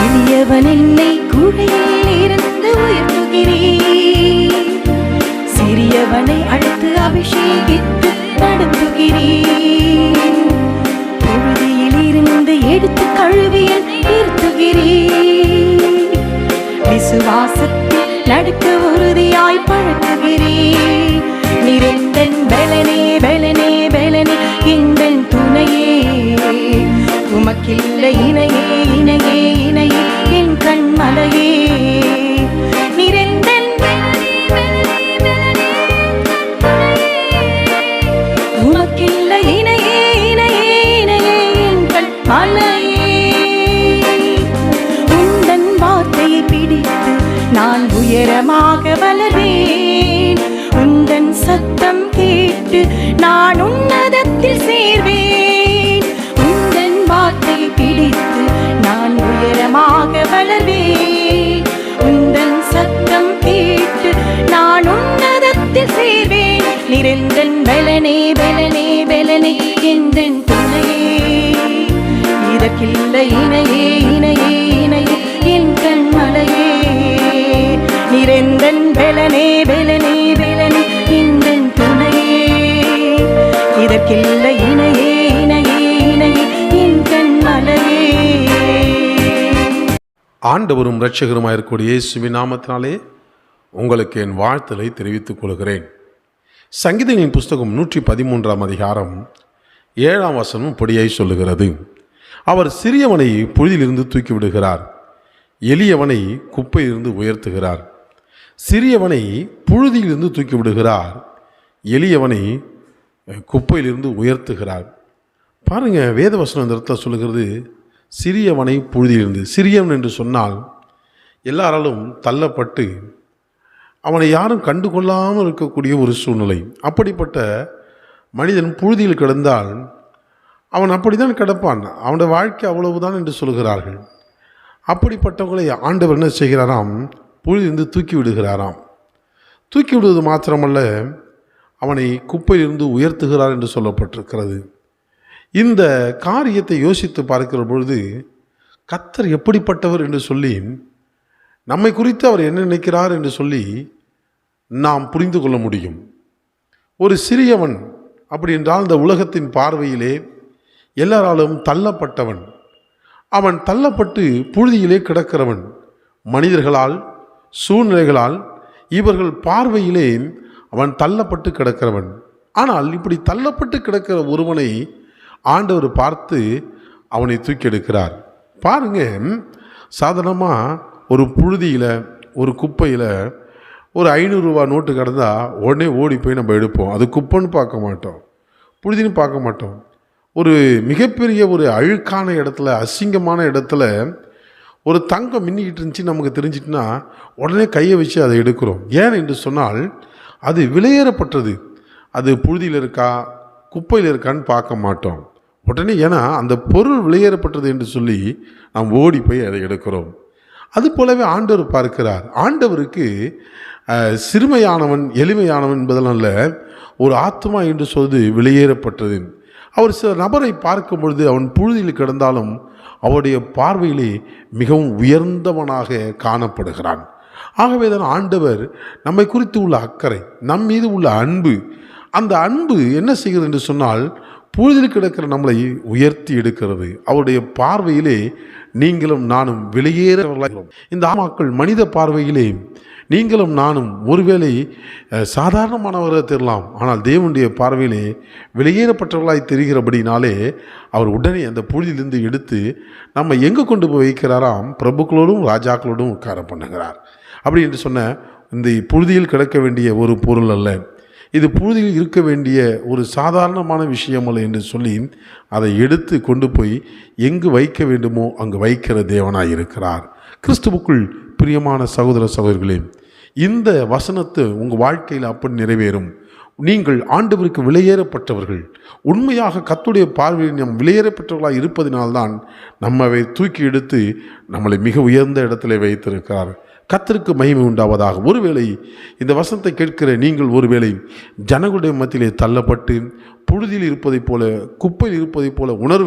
எளியவன் என்னை குழியில் இருந்து உயர்த்துகிறீர், சிறியவனை அழைத்து அபிஷேகித்து நடத்துகிறீர், புழுதியில் இருந்து எடுத்து கழுவியல் நிறுத்துகிறீர், விசுவாசத்தில் நடக்க உறுதியாய் பழக்குகிறீர். நிறைந்தன் பலனே பலனே பலனே எங்கள் துணையே, உமக்கில்லை இணையே இணையே இணையே என் கண்மலையே. நிறைந்தன் பலனே பலனே பலனே உமக்கில்லை இணையே இணையே இணையே என் கண்மலையே. உந்தன் வார்த்தையை பிடித்து நான் உயரமாக வளர்வேன், உந்தன் சத்தம் கேட்டு நான் உன்னதத்தில் சேர்வேன். உந்தன் வார்த்தையை பிடித்து நான் உயரமாக வளர்வேன், உந்தன் சத்தம் கேட்டு நான் உன்னதத்தில் சேர்வேன். நிறைந்தன் பலனே பலனே பலனே எந்தன் துணையே, இதற்கில்லை இணையே இணையே இணையே என் கண்மலையே. நிறைந்தன் பலனே பலனே பலனே எந்தன் துணையே, இதற்கில்லை இணையே இணையே இணையே என் கண்மலையே. ஆண்டவரும் இரட்சகருமாயிருக்கூடிய இயேசுவின் நாமத்தினாலே உங்களுக்கு என் வாழ்த்தலை தெரிவித்துக் கொள்கிறேன். சங்கீதங்களின் புஸ்தகம் 113 அதிகாரம் 7 வசனம் பொடியாய் சொல்லுகிறது, அவர் சிறியவனை புழுதியிலிருந்து தூக்கி விடுகிறார், எளியவனை குப்பையிலிருந்து உயர்த்துகிறார். சிறியவனை புழுதியிலிருந்து தூக்கி விடுகிறார், எளியவனை குப்பையிலிருந்து உயர்த்துகிறார். பாருங்க, வேதவசனம் இந்த இடத்துல சொல்லுகிறது சிறியவனை புழுதியிலிருந்து. சிறியவன் என்று சொன்னால் எல்லாராலும் தள்ளப்பட்டு அவனை யாரும் கண்டுகொள்ளாமல் இருக்கக்கூடிய ஒரு சூழ்நிலை. அப்படிப்பட்ட மனிதன் புழுதியில் கிடந்தால் அவன் அப்படித்தான் கிடப்பான், அவனுடைய வாழ்க்கை அவ்வளவுதான் என்று சொல்கிறார்கள். அப்படிப்பட்டவங்களை ஆண்டவர் என்ன செய்கிறாராம், புழுதியிலிருந்து தூக்கி விடுகிறாராம். தூக்கி விடுவது மாத்திரமல்ல, அவனை குப்பையிலிருந்து உயர்த்துகிறார் என்று சொல்லப்பட்டிருக்கிறது. இந்த காரியத்தை யோசித்து பார்க்கிற பொழுது கர்த்தர் எப்படிப்பட்டவர் என்று சொல்லி, நம்மை குறித்து அவர் என்ன நினைக்கிறார் என்று சொல்லி நாம் புரிந்து கொள்ள முடியும். ஒரு சிறியவன் அப்படி என்றால் இந்த உலகத்தின் பார்வையிலே எல்லாராலும் தள்ளப்பட்டவன், அவன் தள்ளப்பட்டு புழுதியிலே கிடக்கிறவன். மனிதர்களால், சூழ்நிலைகளால், இவர்கள் பார்வையிலே அவன் தள்ளப்பட்டு கிடக்கிறவன். ஆனால் இப்படி தள்ளப்பட்டு கிடக்கிற ஒருவனை ஆண்டவர் பார்த்து அவனை தூக்கி எடுக்கிறார். பாருங்க, சாதாரணமாக ஒரு புழுதியில், ஒரு குப்பையில் ஒரு 500 ரூபா நோட்டு கிடந்தால் உடனே ஓடி போய் நம்ம எடுப்போம். அது குப்பைன்னு பார்க்க மாட்டோம், புழுதின்னு பார்க்க மாட்டோம். ஒரு மிகப்பெரிய ஒரு அழுக்கான இடத்துல, அசிங்கமான இடத்துல ஒரு தங்கம் மின்னிக்கிட்டு இருந்துச்சு நமக்கு தெரிஞ்சிட்டுனா உடனே கையை வச்சு அதை எடுக்கிறோம். ஏன் என்று சொன்னால் அது விலையேறப்பட்டது. அது புழுதியில் இருக்கா குப்பையில் இருக்கான்னு பார்க்க மாட்டோம் உடனே. ஏன்னா அந்த பொருள் விலையேறப்பட்டது என்று சொல்லி நாம் ஓடி போய் அதை எடுக்கிறோம். அது போலவே ஆண்டவர் பார்க்கிறார். ஆண்டவருக்கு சிறுமையானவன் எளிமையானவன் என்பதெல்லாம் இல்லை, ஒரு ஆத்மா என்று சொல்வது விலையேறப்பட்டது. அவர் சில நபரை பார்க்கும் பொழுது அவன் புழுதியில் கிடந்தாலும் அவருடைய பார்வையிலே மிகவும் உயர்ந்தவனாக காணப்படுகிறான். ஆகவே தான் ஆண்டவர் நம்மை குறித்து உள்ள அக்கறை, நம் மீது உள்ள அன்பு, அந்த அன்பு என்ன செய்கிறது என்று சொன்னால் புழுதியில் கிடக்கிற நம்மளை உயர்த்தி எடுக்கிறது. அவருடைய பார்வையிலே நீங்களும் நானும் வெளியேறவர்களாகிறோம். இந்த ஆமாக்கள் மனித பார்வையிலே நீங்களும் நானும் ஒருவேளை சாதாரணமானவராக தெரியலாம், ஆனால் தேவனுடைய பார்வையிலே வெளியேறப்பட்டவர்களாய் தெரிகிறபடினாலே அவர் உடனே அந்த புழுதியிலிருந்து எடுத்து நம்ம எங்கே கொண்டு போய் வைக்கிறாராம், பிரபுக்களோடும் ராஜாக்களோடும் உட்கார பண்ணுகிறார். அப்படி என்று சொன்ன இந்த புழுதியில் கிடக்க வேண்டிய ஒரு பொருள் அல்ல, இது புழுதியில் இருக்க வேண்டிய ஒரு சாதாரணமான விஷயம் அல்ல என்று சொல்லி அதை எடுத்து கொண்டு போய் எங்கு வைக்க வேண்டுமோ அங்கு வைக்கிற தேவனாய் இருக்கிறார். கிறிஸ்துவுக்குள் பிரியமான சகோதர சகோதரிகளே, இந்த வசனத்தை உங்கள் வாழ்க்கையில் அப்படி நிறைவேறும். நீங்கள் ஆண்டவருக்கு விலையேறப்பட்டவர்கள். உண்மையாக கர்த்தருடைய பார்வையில் நாம் விலையேறப்பட்டவர்களாக இருப்பதினால்தான் நம்மை தூக்கி எடுத்து நம்மளை மிக உயர்ந்த இடத்திலே வைத்திருக்கிறார். கர்த்தருக்கு மகிமை உண்டாவதாக. ஒருவேளை இந்த வசனத்தை கேட்கிற நீங்கள் ஒருவேளை ஜனங்களுடைய மத்தியிலே தள்ளப்பட்டு புழுதியில் இருப்பதைப் போல, குப்பையில் இருப்பதைப் போல உணர்வு